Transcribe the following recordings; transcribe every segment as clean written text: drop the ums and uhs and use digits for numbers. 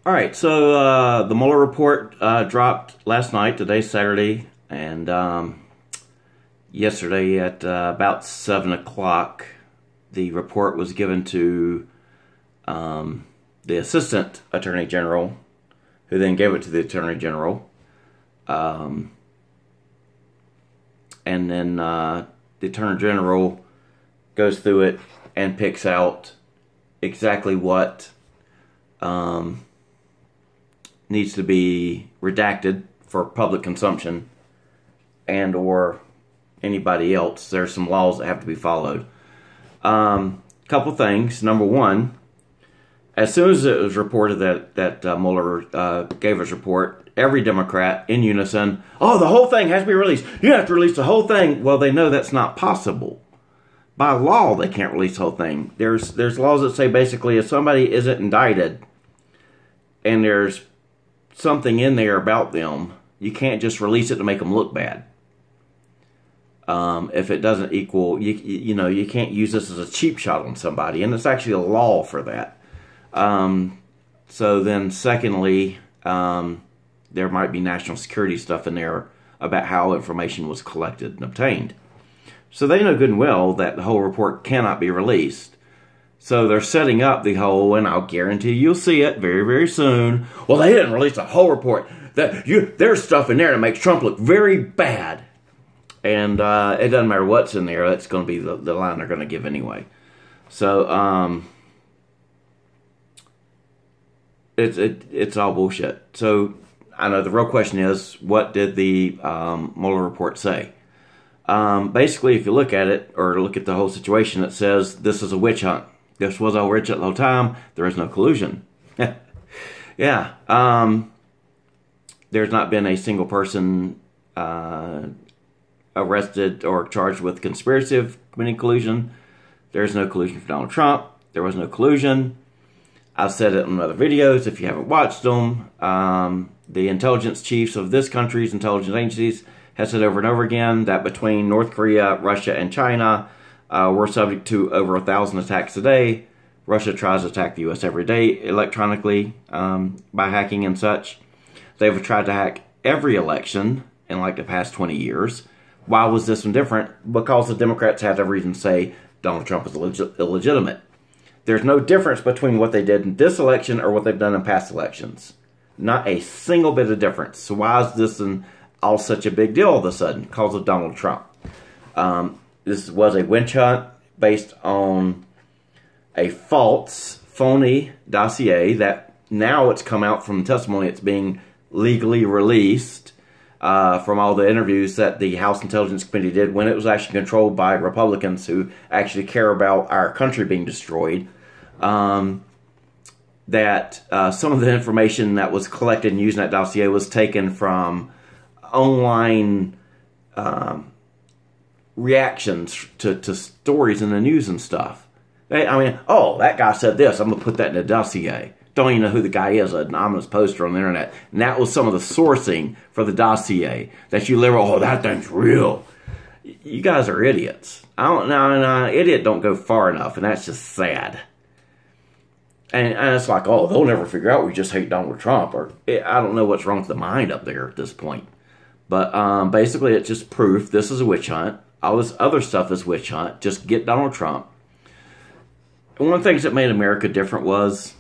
All right, so the Mueller report dropped last night. Today's Saturday, and yesterday at about 7 o'clock, the report was given to the Assistant Attorney General, who then gave it to the Attorney General. And then the Attorney General goes through it and picks out exactly what needs to be redacted for public consumption and or anybody else. There's some laws that have to be followed. Couple things. Number one, as soon as it was reported that Mueller gave his report, every Democrat in unison, oh, the whole thing has to be released. You have to release the whole thing. Well, they know that's not possible. By law, they can't release the whole thing. There's laws that say basically if somebody isn't indicted and there's something in there about them, you can't just release it to make them look bad. If it doesn't equal, you know, you can't use this as a cheap shot on somebody, and it's actually a law for that. So then secondly, there might be national security stuff in there about how information was collected and obtained. So they know good and well that the whole report cannot be released. So they're setting up the whole, and I'll guarantee you'll see it very, very soon. Well, they didn't release the whole report. There's stuff in there that makes Trump look very bad. And it doesn't matter what's in there. That's going to be the line they're going to give anyway. So it's all bullshit. So I know the real question is, what did the Mueller report say? Basically, if you look at it, or look at the whole situation, it says this is a witch hunt. This was a witch hunt the whole time. There is no collusion. Yeah. There's not been a single person arrested or charged with conspiracy of committing collusion. There's no collusion for Donald Trump. There was no collusion. I've said it in other videos if you haven't watched them. The intelligence chiefs of this country's intelligence agencies have said over and over again that between North Korea, Russia, and China, we're subject to over 1,000 attacks a day. Russia tries to attack the U.S. every day electronically by hacking and such. They've tried to hack every election in like the past 20 years. Why was this one different? Because the Democrats have every reason to say Donald Trump is illegitimate. There's no difference between what they did in this election or what they've done in past elections. Not a single bit of difference. So why is this all such a big deal all of a sudden? Because of Donald Trump. This was a witch hunt based on a false, phony dossier that now it's come out from testimony. It's being legally released from all the interviews that the House Intelligence Committee did when it was actually controlled by Republicans who actually care about our country being destroyed. That some of the information that was collected and used in that dossier was taken from online reactions to stories in the news and stuff. I mean, oh, that guy said this, I'm going to put that in a dossier. Don't even know who the guy is, an anonymous poster on the internet. And that was some of the sourcing for the dossier. That you literally, oh, that thing's real. You guys are idiots. I don't know, idiot don't go far enough, and that's just sad. And it's like, oh, they'll never figure out we just hate Donald Trump. Or I don't know what's wrong with the mind up there at this point. But basically, it's just proof this is a witch hunt. All this other stuff is witch hunt. Just get Donald Trump. And one of the things that made America different was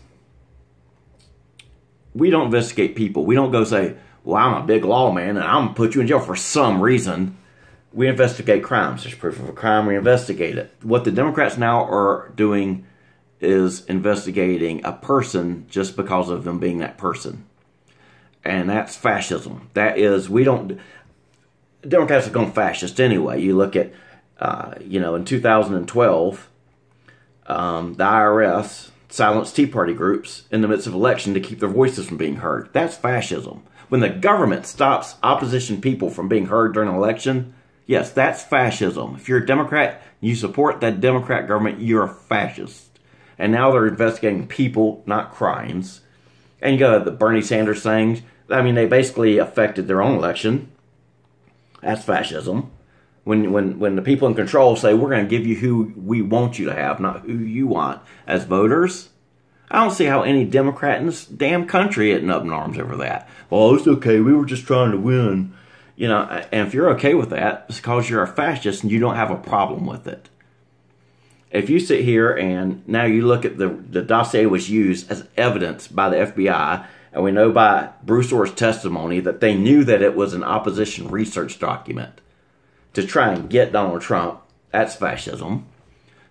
we don't investigate people. We don't go say, well, I'm a big lawman and I'm going to put you in jail for some reason. We investigate crimes. There's proof of a crime. We investigate it. What the Democrats now are doing is investigating a person just because of them being that person. And that's fascism. That is, Democrats have gone fascist anyway. You look at, in 2012, the IRS silenced Tea Party groups in the midst of election to keep their voices from being heard. That's fascism. When the government stops opposition people from being heard during an election, yes, that's fascism. If you're a Democrat, you support that Democrat government, you're a fascist. And now they're investigating people, not crimes. And you got the Bernie Sanders things. I mean, they basically affected their own election. That's fascism. When the people in control say, we're going to give you who we want you to have, not who you want as voters. I don't see how any Democrat in this damn country isn't up in arms over that. Well, it's okay. We were just trying to win. You know, and if you're okay with that, it's because you're a fascist and you don't have a problem with it. If you sit here and now you look at the dossier was used as evidence by the FBI, and we know by Bruce Orr's testimony that they knew that it was an opposition research document to try and get Donald Trump, that's fascism.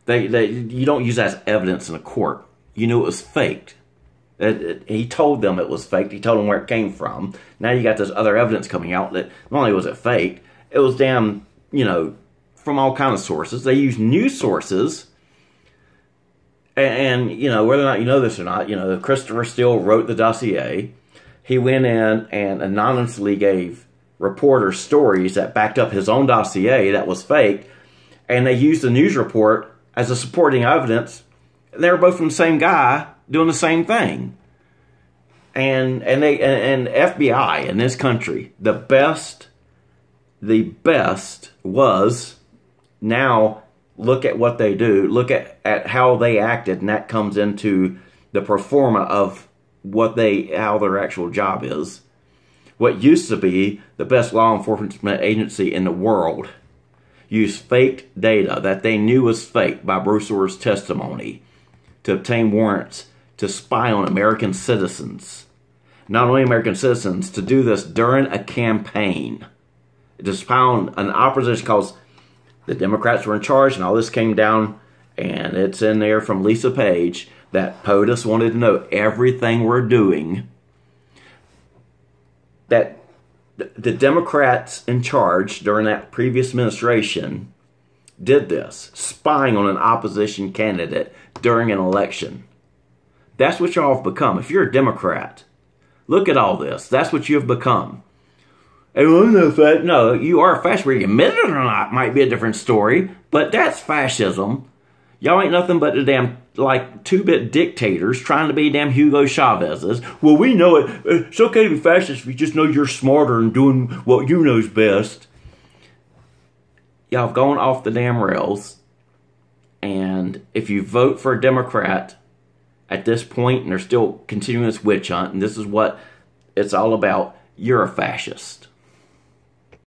You don't use that as evidence in a court. You knew it was faked. He told them it was faked. He told them where it came from. Now you got this other evidence coming out that not only was it faked, it was damn, you know, from all kinds of sources. They used news sources. And, you know, whether or not you know this or not, you know, Christopher Steele wrote the dossier. He went in and anonymously gave reporters stories that backed up his own dossier that was fake. And they used the news report as a supporting evidence. They were both from the same guy doing the same thing. And FBI in this country, the best was now look at what they do, look at how they acted, and that comes into the pro forma of how their actual job is. What used to be the best law enforcement agency in the world used fake data that they knew was fake by Bruce Orr's testimony to obtain warrants to spy on American citizens. Not only American citizens, to do this during a campaign. To spy on an opposition, because the Democrats were in charge and all this came down, and it's in there from Lisa Page that POTUS wanted to know everything we're doing. That the Democrats in charge during that previous administration did this, spying on an opposition candidate during an election. That's what y'all have become. If you're a Democrat, look at all this. That's what you have become. No, you are a fascist. Whether you admit it or not might be a different story, but that's fascism. Y'all ain't nothing but the damn, like, two-bit dictators trying to be damn Hugo Chavez's. Well, we know it. It's okay to be fascist if you just know you're smarter and doing what you know's best. Y'all have gone off the damn rails, and if you vote for a Democrat at this point, and they're still continuing this witch hunt, and this is what it's all about, you're a fascist.